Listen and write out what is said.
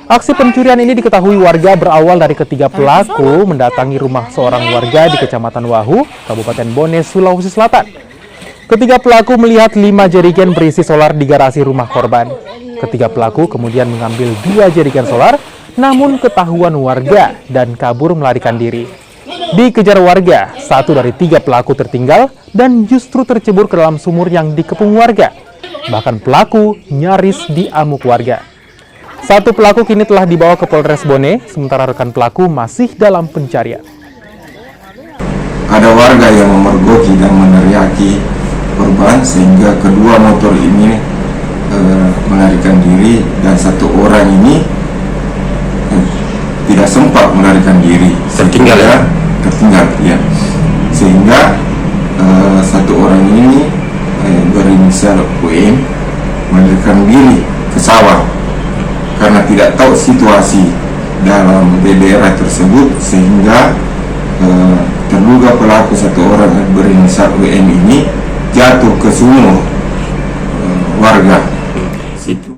Aksi pencurian ini diketahui warga berawal dari ketiga pelaku mendatangi rumah seorang warga di Kecamatan Wahu, Kabupaten Bone, Sulawesi Selatan. Ketiga pelaku melihat 5 jerigen berisi solar di garasi rumah korban. Ketiga pelaku kemudian mengambil 2 jerigen solar, namun ketahuan warga dan kabur melarikan diri. Dikejar warga, 1 dari 3 pelaku tertinggal dan justru tercebur ke dalam sumur yang dikepung warga. Bahkan pelaku nyaris diamuk warga. 1 pelaku kini telah dibawa ke Polres Bone, sementara rekan pelaku masih dalam pencarian. Ada warga yang memergoki dan meneriaki korban sehingga kedua motor ini melarikan diri dan 1 orang ini tidak sempat melarikan diri. Tertinggal ya. Sehingga 1 orang ini berinisial WM melarikan diri ke sawah karena tidak tahu situasi dalam daerah tersebut, sehingga terduga pelaku 1 orang berinisial WM ini jatuh ke sumur warga situ.